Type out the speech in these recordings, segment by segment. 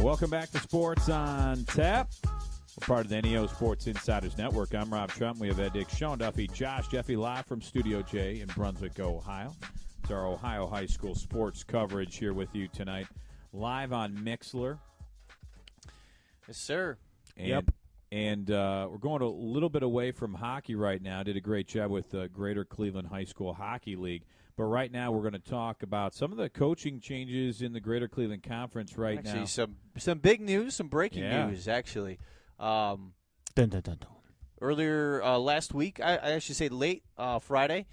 Welcome back to Sports on Tap. We're part of the NEO Sports Insiders Network. I'm Rob Trump. We have Ed Dick, Sean Duffy, Josh Jeffy live from Studio J in Brunswick, Ohio. It's our Ohio High School sports coverage here with you tonight, live on Mixlr. Yes, sir. And we're going a little bit away from hockey right now. Did a great job with the Greater Cleveland High School Hockey League. But right now we're going to talk about some of the coaching changes in the Greater Cleveland Conference now. Actually, some big news, some breaking news, actually. Dun, dun, dun, dun. Earlier last week, I should say late Friday,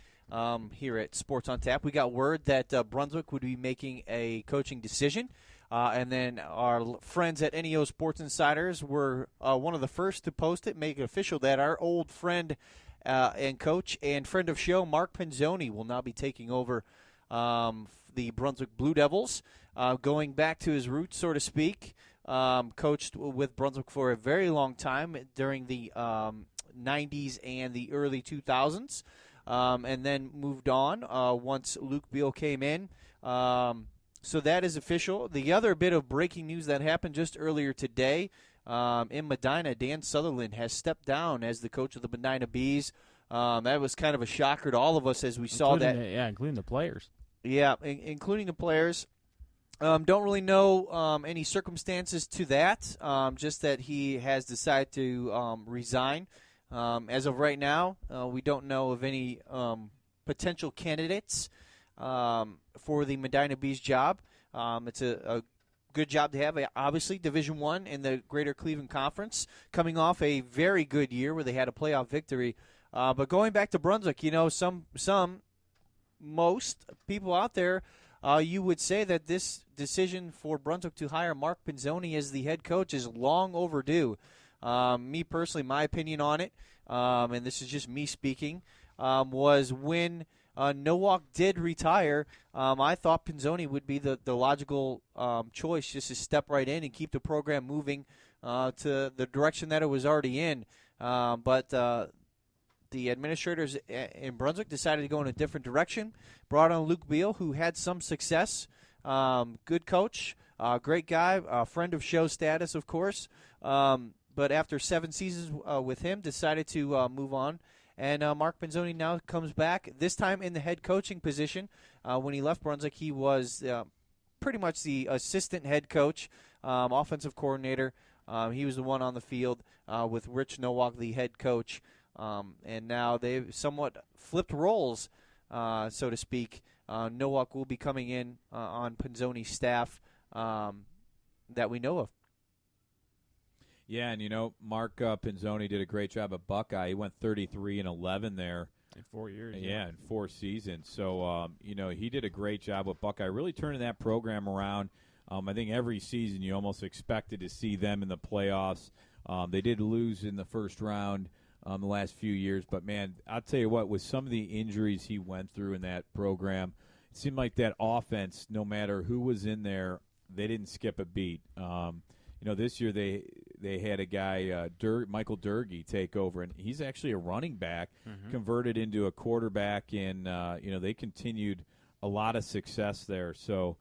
here at Sports on Tap, we got word that Brunswick would be making a coaching decision. And then our friends at NEO Sports Insiders were one of the first to post it, make it official that our old friend and coach and friend of show, Mark Penzoni, will now be taking over the Brunswick Blue Devils, going back to his roots, so to speak. Coached with Brunswick for a very long time during the 90s and the early 2000s, and then moved on once Luke Beal came in. So that is official. The other bit of breaking news that happened just earlier today, in Medina, Dan Sutherland has stepped down as the coach of the Medina Bees. That was kind of a shocker to all of us as we saw that. Including the players. Yeah, including the players. Don't really know any circumstances to that, just that he has decided to resign. As of right now, we don't know of any potential candidates for the Medina Bees job. It's a good job to have, obviously, Division I in the Greater Cleveland Conference, coming off a very good year where they had a playoff victory. But going back to Brunswick, most people out there, you would say that this decision for Brunswick to hire Mark Penzoni as the head coach is long overdue. Me personally, my opinion on it, and this is just me speaking, was when Nowak did retire, I thought Penzoni would be the logical choice, just to step right in and keep the program moving to the direction that it was already in. But the administrators in Brunswick decided to go in a different direction, brought on Luke Beal, who had some success, good coach, great guy, friend of show status, of course. But after 7 seasons with him, decided to move on. And Mark Penzoni now comes back, this time in the head coaching position. When he left Brunswick, he was pretty much the assistant head coach, offensive coordinator. He was the one on the field with Rich Nowak, the head coach. And now they've somewhat flipped roles, so to speak. Nowak will be coming in on Penzoni's staff that we know of. Yeah, and Mark Penzoni did a great job at Buckeye. He went 33-11 there In 4 years. Yeah, in 4 seasons. So he did a great job with Buckeye, really turning that program around. I think every season you almost expected to see them in the playoffs. They did lose in the first round the last few years, but man, I'll tell you what, with some of the injuries he went through in that program, it seemed like that offense, no matter who was in there, they didn't skip a beat. This year they had a guy, Michael Durgee, take over, and he's actually a running back, converted into a quarterback, and they continued a lot of success there. So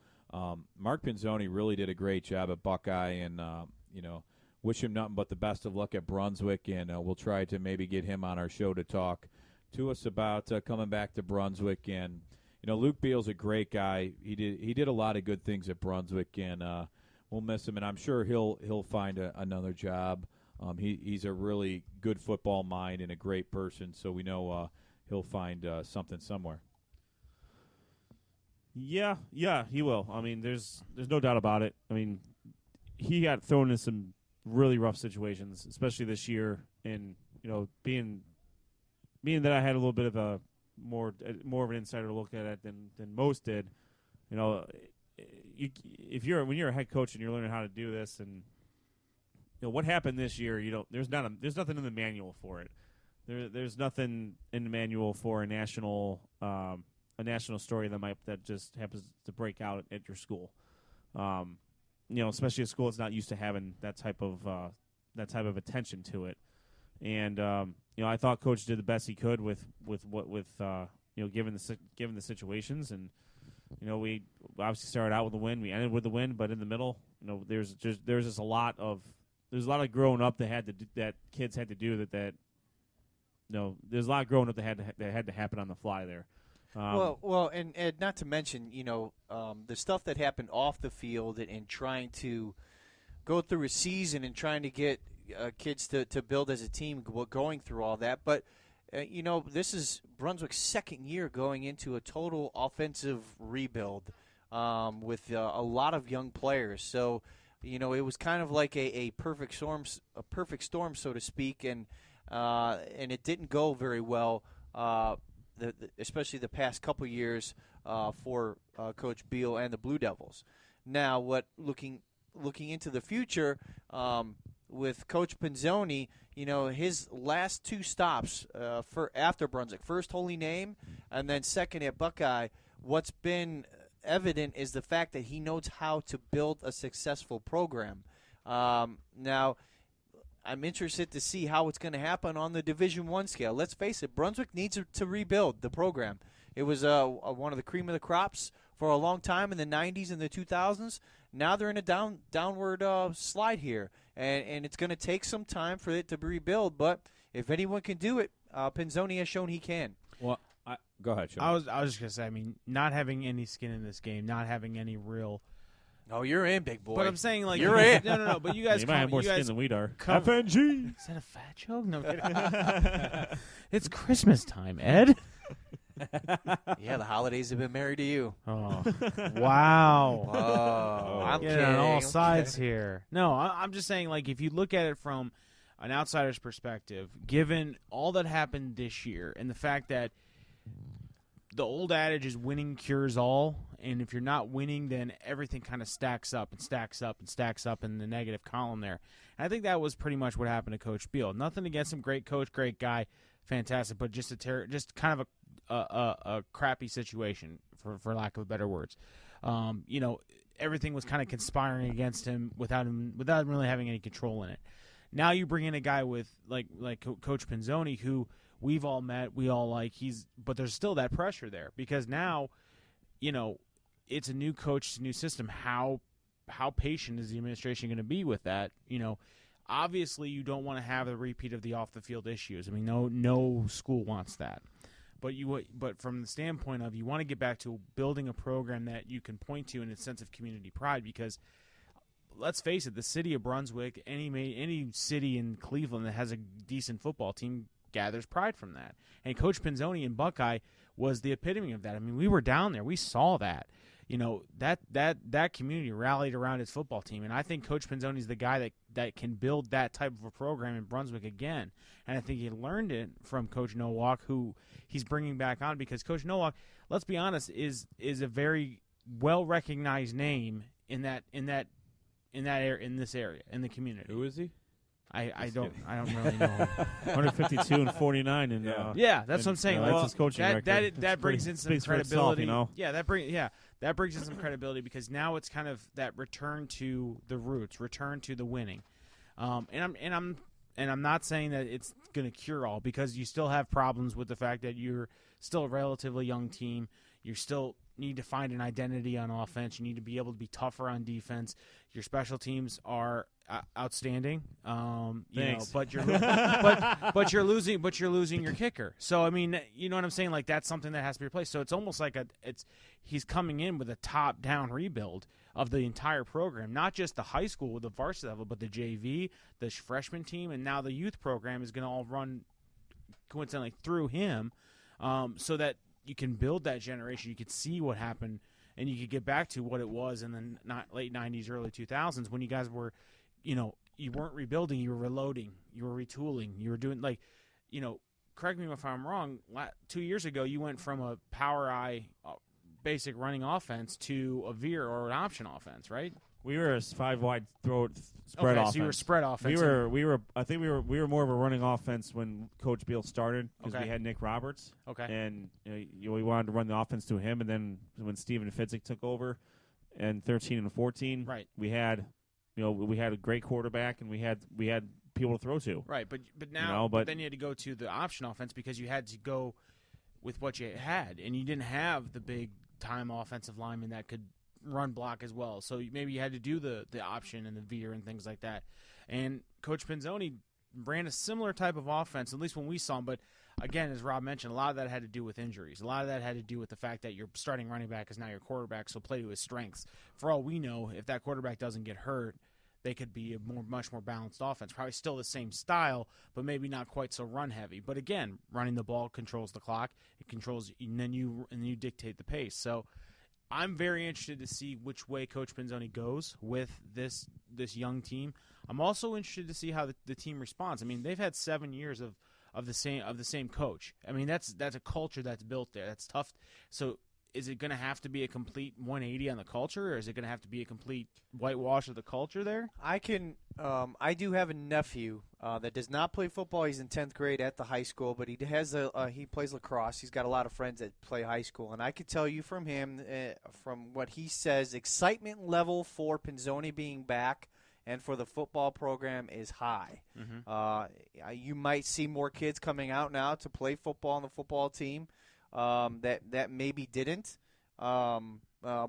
Mark Penzoni really did a great job at Buckeye, and wish him nothing but the best of luck at Brunswick, and we'll try to maybe get him on our show to talk to us about coming back to Brunswick. And Luke Beal's a great guy. He did a lot of good things at Brunswick, and we'll miss him. And I'm sure he'll find another job. He's a really good football mind and a great person, so we know he'll find something somewhere. Yeah, he will. I mean, there's no doubt about it. I mean, he got thrown in some really rough situations, especially this year. And being that I had a little bit of a more of an insider look at it than most did, when you're a head coach and you're learning how to do this, and what happened this year, there's nothing in the manual for it. There's nothing in the manual for a national story that just happens to break out at your school. Especially a school that's not used to having that type of attention to it. And I thought Coach did the best he could with given the situations, and we obviously started out with a win. We ended with a win, but in the middle, there's just a lot of growing up that kids had to do that. There's a lot of growing up that had to happen on the fly there. And not to mention, the stuff that happened off the field and trying to go through a season and trying to get kids to build as a team, going through all that. But, this is Brunswick's second year going into a total offensive rebuild with a lot of young players. So, it was kind of like a perfect storm, so to speak, and it didn't go very well. Especially the past couple years for Coach Beal and the Blue Devils. Now, looking into the future with Coach Pinzoni, his last two stops after Brunswick, first Holy Name and then second at Buckeye, what's been evident is the fact that he knows how to build a successful program. Now, I'm interested to see how it's going to happen on the Division I scale. Let's face it, Brunswick needs to rebuild the program. It was one of the cream of the crops for a long time in the 90s and the 2000s. Now they're in a downward slide here, and it's going to take some time for it to rebuild. But if anyone can do it, Pinzoni has shown he can. Well, go ahead, Sean. I was just going to say, not having any skin in this game, not having any real – oh, you're in, big boy. But I'm saying, like, you're in. No. But you guys, you might have more skin than we are. FNG. Is that a fat joke? No, it's Christmas time, Ed. Yeah, the holidays have been married to you. Oh, wow. Oh, I'm getting kidding. on all sides here. No, I'm just saying, like, if you look at it from an outsider's perspective, given all that happened this year and the fact that the old adage is winning cures all, and if you're not winning, then everything kind of stacks up and stacks up and stacks up in the negative column there. And I think that was pretty much what happened to Coach Beal. Nothing against him, great coach, great guy, fantastic, but just kind of a crappy situation, for lack of better words. Everything was kind of conspiring against him without him really having any control in it. Now you bring in a guy with like Coach Pinzoni, who we've all met, we all like. But there's still that pressure there because now, it's a new coach, it's a new system. How patient is the administration going to be with that? Obviously you don't want to have a repeat of the off the field issues. I mean, no school wants that. But from the standpoint of you want to get back to building a program that you can point to in a sense of community pride, because let's face it, the city of Brunswick, any city in Cleveland that has a decent football team gathers pride from that. And Coach Pinzoni in Buckeye was the epitome of that. I mean, we were down there, we saw that. That community rallied around his football team, and I think Coach Pinzoni is the guy that can build that type of a program in Brunswick again. And I think he learned it from Coach Nowak, who he's bringing back on, because Coach Nowak, let's be honest, is a very well recognized name in this area, in the community. Who is he? I don't really know him. 152 and 49, and that's what I'm saying. That's his coaching record. That brings in some credibility. Itself, that brings in some credibility, because now it's kind of that return to the roots, return to the winning. And I'm not saying that it's going to cure all, because you still have problems with the fact that you're still a relatively young team. You still need to find an identity on offense. You need to be able to be tougher on defense. Your special teams are outstanding. But you're losing your kicker. So I mean, you know what I'm saying? Like, that's something that has to be replaced. So it's almost like he's coming in with a top down rebuild of the entire program, not just the high school with the varsity level, but the JV, the freshman team, and now the youth program is going to all run coincidentally through him, so that you can build that generation. You could see what happened, and you could get back to what it was in the late 90s, early 2000s, when you guys were, you weren't rebuilding, you were reloading, you were retooling, you were doing, correct me if I'm wrong, 2 years ago you went from a power I basic running offense to a veer or an option offense, right? We were a 5-wide spread offense. So you were spread offense. I think we were more of a running offense when Coach Beal started, because we had Nick Roberts. Okay. And we wanted to run the offense to him, and then when Steven Fitzik took over, and 13 and 14, right, we had a great quarterback, and we had people to throw to. Right, but now but then you had to go to the option offense, because you had to go with what you had, and you didn't have the big big-time offensive lineman that could run block as well. So maybe you had to do the option and the veer and things like that. And Coach Pinzoni ran a similar type of offense, at least when we saw him. But, again, as Rob mentioned, a lot of that had to do with injuries. A lot of that had to do with the fact that your starting running back is now your quarterback, so play to his strengths. For all we know, if that quarterback doesn't get hurt, they could be a much more balanced offense. Probably still the same style, but maybe not quite so run-heavy. But, again, running the ball controls the clock. It controls – and then you dictate the pace. So I'm very interested to see which way Coach Pinzoni goes with this young team. I'm also interested to see how the team responds. I mean, they've had 7 years of the same coach. I mean, that's a culture that's built there. That's tough. So is it going to have to be a complete 180 on the culture, or is it going to have to be a complete whitewash of the culture there? I do have a nephew that does not play football. He's in 10th grade at the high school, but he plays lacrosse. He's got a lot of friends that play high school, and I could tell you from him, from what he says, excitement level for Pinzoni being back and for the football program is high. Mm-hmm. You might see more kids coming out now to play football on the football team that maybe didn't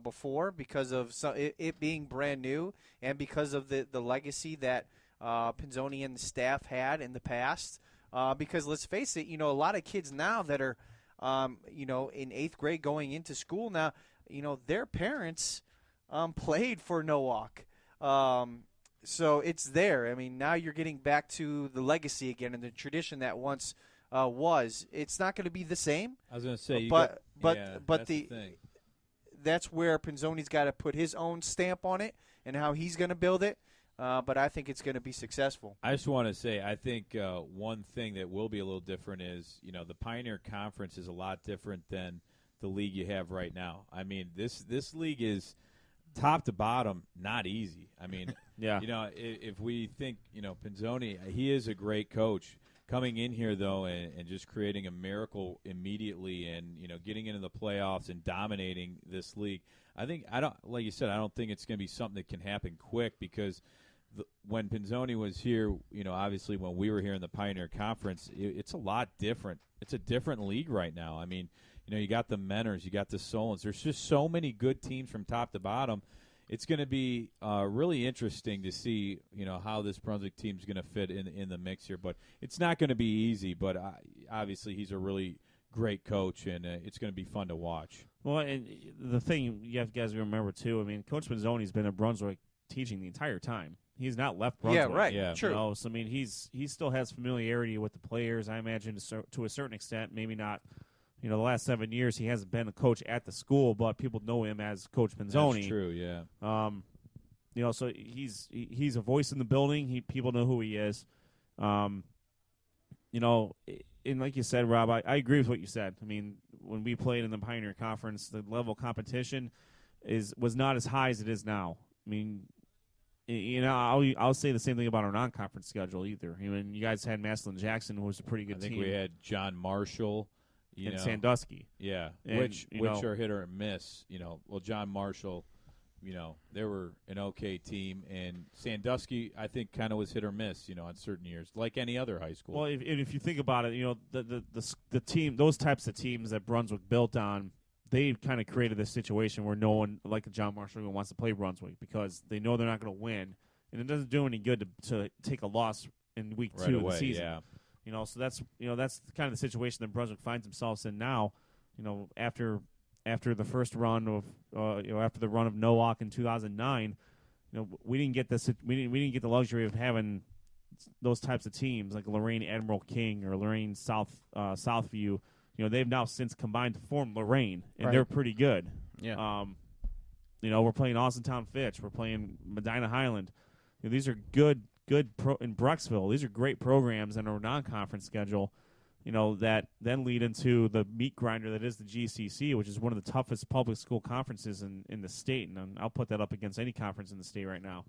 before because of it being brand new and because of the legacy that Pinzoni and the staff had in the past. Because let's face it, a lot of kids now that are, in 8th grade going into school now, their parents played for Nowak. So it's there. I mean, now you're getting back to the legacy again and the tradition that once was. It's not going to be the same. I was going to say, but that's the thing. That's where Pinzoni's got to put his own stamp on it and how he's going to build it. But I think it's going to be successful. I just want to say, I think one thing that will be a little different is, the Pioneer Conference is a lot different than the league you have right now. I mean, this league is top to bottom not easy. I mean, yeah. If we think, Pinzoni, he is a great coach. Coming in here, though, and just creating a miracle immediately and, getting into the playoffs and dominating this league, like you said, I don't think it's going to be something that can happen quick because when Pinzoni was here, obviously when we were here in the Pioneer Conference, it's a lot different. It's a different league right now. I mean, you got the Menors, you got the Solons. There's just so many good teams from top to bottom. It's going to be really interesting to see, how this Brunswick team is going to fit in the mix here. But it's not going to be easy. But obviously, he's a really great coach, and it's going to be fun to watch. Well, and the thing you guys remember too. I mean, Coach Pinzoni's been at Brunswick teaching the entire time. He's not left Brunswick. Yeah, right. Yeah, true. So I mean, he still has familiarity with the players. I imagine to a certain extent, maybe not. The last 7 years he hasn't been a coach at the school, but people know him as Coach Pinzoni. That's true, yeah. So he's a voice in the building. People know who he is. And like you said, Rob, I agree with what you said. I mean, when we played in the Pioneer Conference, the level of competition was not as high as it is now. I mean, I'll say the same thing about our non-conference schedule either. I mean, you guys had Massillon Jackson, who was a pretty good team. I think we had John Marshall. And Sandusky. Yeah, and, which are hit or miss. Well, John Marshall, they were an okay team, and Sandusky, I think, kind of was hit or miss, on certain years, like any other high school. Well, if you think about it, the team, those types of teams that Brunswick built on, they kind of created this situation where no one, like John Marshall, wants to play Brunswick because they know they're not going to win, and it doesn't do any good to take a loss in week right 2 away, of the season. Yeah. So that's kind of the situation that Brunswick finds themselves in now. After the first run of after the run of Nowak in 2009, we didn't get this. We didn't get the luxury of having those types of teams like Lorraine Admiral King or Lorraine Southview. They've now since combined to form Lorraine, and they're pretty good. Yeah. We're playing Austintown Fitch. We're playing Medina Highland. These are good in Brecksville. These are great programs in our non-conference schedule, that then lead into the meat grinder that is the GCC, which is one of the toughest public school conferences in the state, and I'll put that up against any conference in the state right now.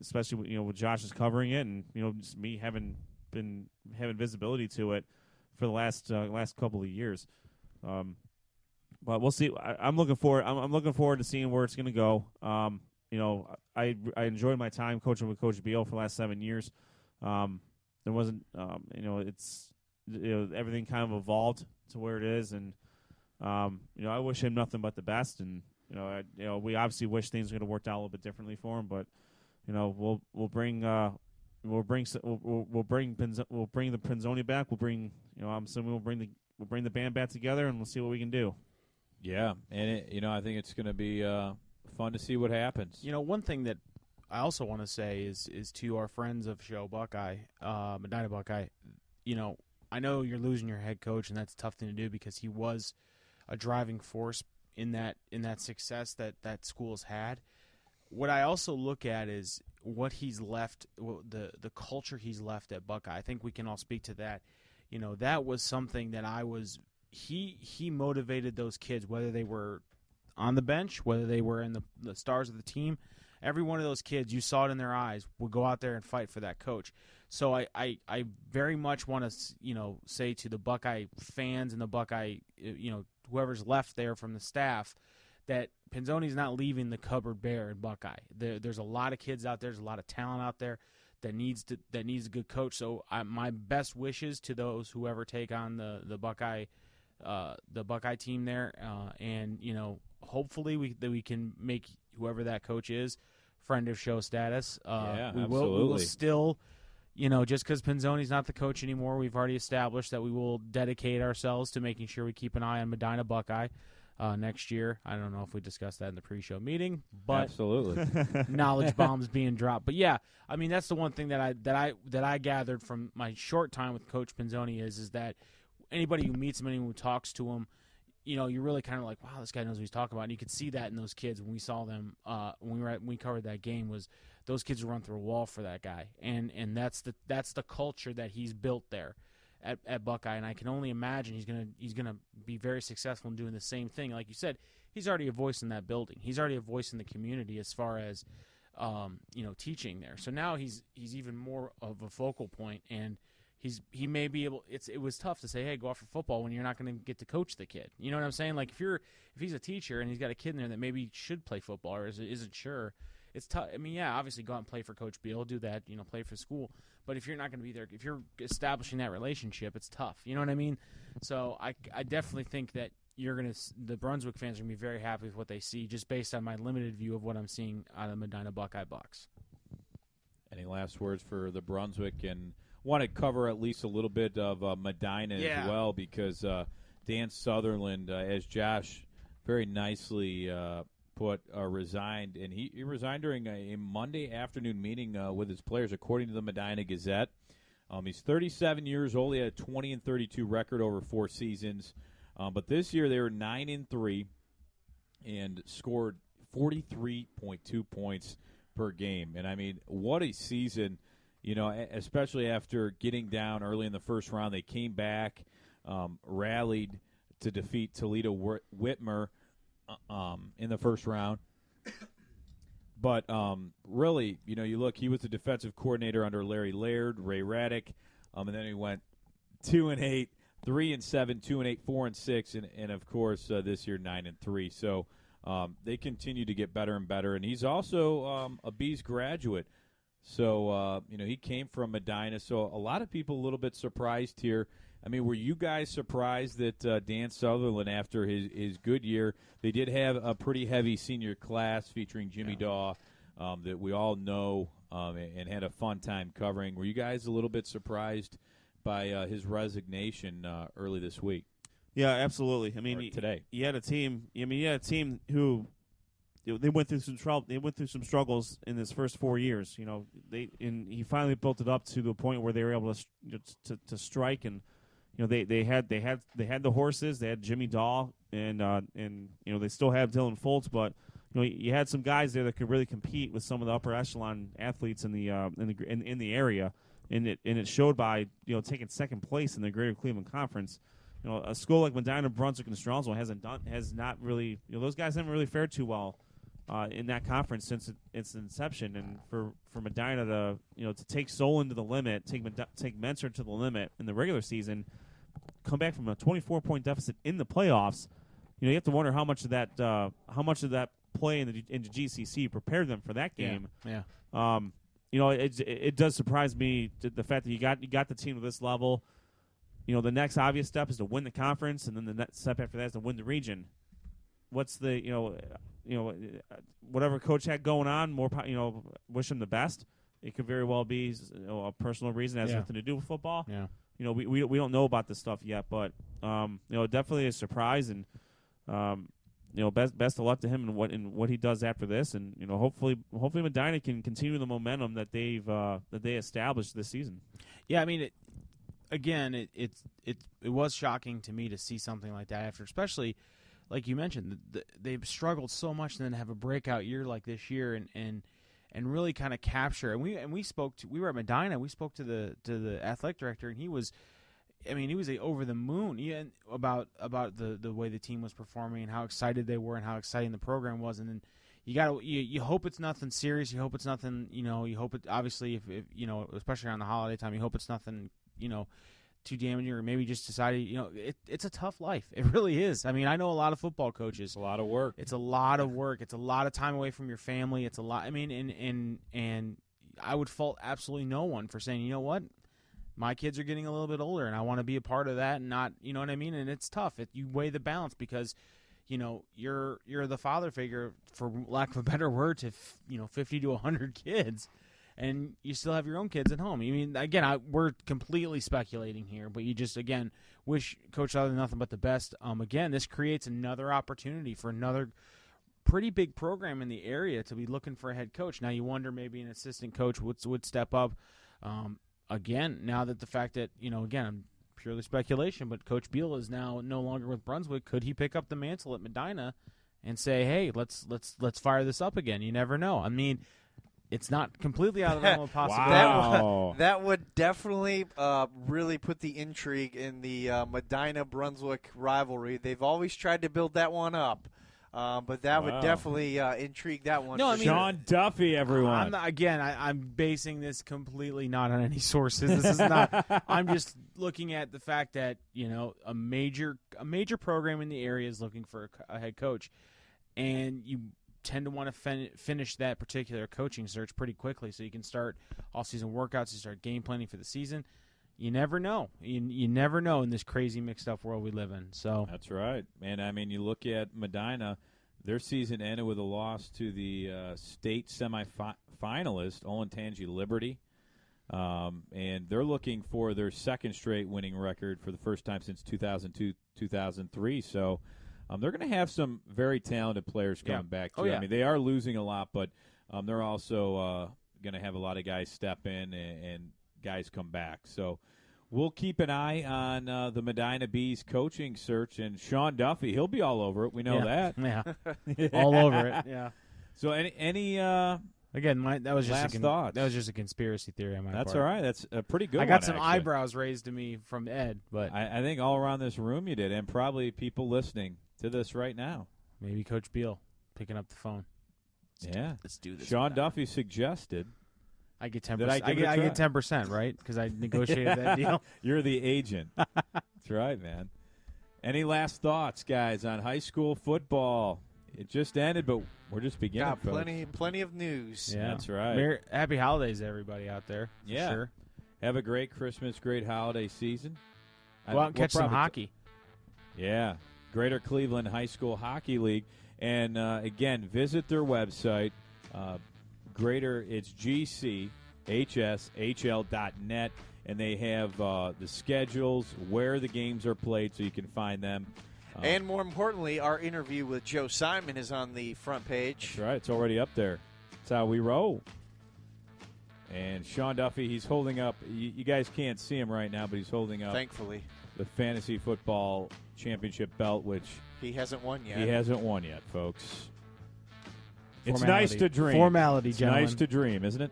Especially with Josh is covering it, and just me having visibility to it for the last couple of years. But we'll see. I'm looking forward. I'm looking forward to seeing where it's going to go. I enjoyed my time coaching with Coach Beal for the last 7 years. There wasn't, it's everything kind of evolved to where it is, and I wish him nothing but the best, and we obviously wish things would have worked out a little bit differently for him, but we'll bring the Pinzoni back. I'm assuming we'll bring the band back together, and we'll see what we can do. Yeah, and I think it's going to be fun to see what happens. One thing that I also want to say is to our friends of show Buckeye, Medina Buckeye. I know you're losing your head coach, and that's a tough thing to do because he was a driving force in that success that school's had. What I also look at is what he's left, the culture he's left at Buckeye. I think we can all speak to that. That was something that he motivated those kids, whether they were on the bench, whether they were in the stars of the team. Every one of those kids, you saw it in their eyes, would go out there and fight for that coach. So I very much want to say to the Buckeye fans and the Buckeye whoever's left there from the staff that Pinzoni's not leaving the cupboard bare in Buckeye. There's a lot of kids out there. There's a lot of talent out there that needs a good coach. So my best wishes to those who ever take on the Buckeye team there, and hopefully we can make whoever that coach is friend of show status. Absolutely. We will still, just because Pinzoni's not the coach anymore, we've already established that we will dedicate ourselves to making sure we keep an eye on Medina Buckeye next year. I don't know if we discussed that in the pre-show meeting, but absolutely, knowledge bombs being dropped. But yeah, I mean that's the one thing that I gathered from my short time with Coach Pinzoni is that anybody who meets him, anyone who talks to him, you're really kind of like, wow, this guy knows what he's talking about. And you could see that in those kids when we saw them when we covered that game. Was those kids would run through a wall for that guy, and that's the culture that he's built there at Buckeye. And I can only imagine he's gonna be very successful in doing the same thing. Like you said, he's already a voice in that building. He's already a voice in the community as far as teaching there. So now he's even more of a focal point, and he may be able. It was tough to say, hey, go out for football when you're not going to get to coach the kid. You know what I'm saying? Like if he's a teacher and he's got a kid in there that maybe should play football or isn't sure, it's tough. I mean, yeah, obviously go out and play for Coach Beal, do that, play for school. But if you're not going to be there, if you're establishing that relationship, it's tough. You know what I mean? So I definitely think that the Brunswick fans are going to be very happy with what they see, just based on my limited view of what I'm seeing out of the Medina Buckeye Bucks. Any last words for the Brunswick? And want to cover at least a little bit of Medina as well, because Dan Sutherland, as Josh very nicely put, resigned, and he resigned during a Monday afternoon meeting with his players, according to the Medina Gazette. He's 37 years old. He had a 20-32 record over 4 seasons, but this year they were 9-3 and scored 43.2 points per game. And I mean, what a season! Especially after getting down early in the first round, they came back, rallied to defeat Toledo Whitmer in the first round. But really, you look, he was the defensive coordinator under Larry Laird, Ray Raddick, and then he went 2-8, 3-7, 2-8, 4-6, and of course this year 9-3. So they continue to get better and better, and he's also a Bees graduate. So, he came from Medina, so a lot of people a little bit surprised here. I mean, were you guys surprised that Dan Sutherland, after his good year, they did have a pretty heavy senior class featuring Jimmy Daw that we all know and had a fun time covering. Were you guys a little bit surprised by his resignation early this week? Yeah, absolutely. I mean, today. You had a team who they went through some trouble. They went through some struggles in his first 4 years. He finally built it up to the point where they were able to strike, and they had the horses. They had Jimmy Daw, and they still have Dylan Foltz, but you had some guys there that could really compete with some of the upper echelon athletes in the area, and it showed by taking second place in the Greater Cleveland Conference. A school like Medina, Brunswick, and Strongsville has not really those guys haven't really fared too well in that conference since its inception, and for Medina to take Solon to the limit, take Mentor to the limit in the regular season, come back from a 24-point deficit in the playoffs, you have to wonder how much of that play in the GCC prepared them for that game. Yeah. It does surprise me the fact that you got the team to this level. the next obvious step is to win the conference, and then the next step after that is to win the region. What's the whatever coach had going on? Wish him the best. It could very well be a personal reason that has nothing to do with football. Yeah. We don't know about this stuff yet, but definitely a surprise, and best of luck to him in what he does after this, and hopefully Medina can continue the momentum that they established this season. Yeah, I mean, it was shocking to me to see something like that after, especially like you mentioned, they've struggled so much, and then have a breakout year like this year, and really kind of capture. And we were at Medina. We spoke to the athletic director, and he was over the moon about the way the team was performing and how excited they were and how exciting the program was. And then you hope it's nothing serious. You hope it's nothing. You hope it, obviously, if especially around the holiday time, you hope it's nothing too damaging, or maybe just decided it's a tough life. It really is. I mean, I know a lot of football coaches. It's a lot of work. It's a lot of work. It's a lot of time away from your family. It's a lot. I mean, and I would fault absolutely no one for saying, you know what, my kids are getting a little bit older, and I want to be a part of that, and not, you know what I mean. And it's tough. You weigh the balance because, you're the father figure, for lack of a better word, to 50 to 100 kids. And you still have your own kids at home. I mean, again, we're completely speculating here, but you just, again, wish Coach Southern nothing but the best. Again, this creates another opportunity for another pretty big program in the area to be looking for a head coach. Now you wonder maybe an assistant coach would step up. Again, now that the fact that, again, I'm purely speculation, but Coach Beal is now no longer with Brunswick. Could he pick up the mantle at Medina and say, hey, let's fire this up again? You never know. I mean, it's not completely out of the realm of possibility. Wow. That would definitely really put the intrigue in the Medina-Brunswick rivalry. They've always tried to build that one up, but that would definitely intrigue that one. No, I mean, Sean Duffy, everyone. I'm basing this completely not on any sources. This is not. I'm just looking at the fact that a major program in the area is looking for a head coach, and you tend to want to finish that particular coaching search pretty quickly, so you can start all-season workouts, you start game planning for the season. You never know. You never know in this crazy mixed-up world we live in. So that's right. And, I mean, you look at Medina, their season ended with a loss to the state semifinalist, Olentangy Liberty, and they're looking for their second straight winning record for the first time since 2002-2003. So they're going to have some very talented players coming back, too. I mean, they are losing a lot, but they're also going to have a lot of guys step in and guys come back. So we'll keep an eye on the Medina Bees coaching search. And Sean Duffy, he'll be all over it. We know that. Yeah, all over it. Yeah. So any again, that was just last thoughts? That was just a conspiracy theory on my part. That's all right. That's a pretty good I got one, some actually. eyebrows raised to me from Ed, but I think all around this room you did, and probably people listening to this right now. Maybe Coach Beal picking up the phone. Let's do this. Sean Duffy suggested. I get 10%. That I get 10%, right? Because I negotiated that deal. You're the agent. That's right, man. Any last thoughts, guys, on high school football? It just ended, but we're just beginning. Got plenty of news. Yeah, that's right. Happy holidays, everybody out there. Yeah, sure. Have a great Christmas, great holiday season. Go out and catch some hockey. Yeah, Greater Cleveland High School Hockey League, and again, visit their website. It's GCHSHL.net, and they have the schedules, where the games are played, so you can find them. And more importantly, our interview with Joe Simon is on the front page. That's right. It's already up there. That's how we roll. And Sean Duffy, he's holding up. You guys can't see him right now, but he's holding up. Thankfully. The Fantasy Football Championship belt, which he hasn't won yet. He hasn't won yet, folks. It's Formality. nice to dream. Formality, it's gentlemen. nice to dream, isn't it?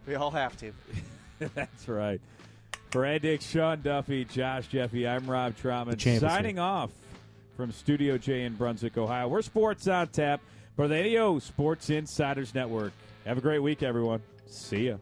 We all have to. That's right. For Ed Dick, Sean Duffy, Josh Jeffy, I'm Rob Troutman, signing off from Studio J in Brunswick, Ohio. We're Sports on Tap for the AO Sports Insiders Network. Have a great week, everyone. See ya.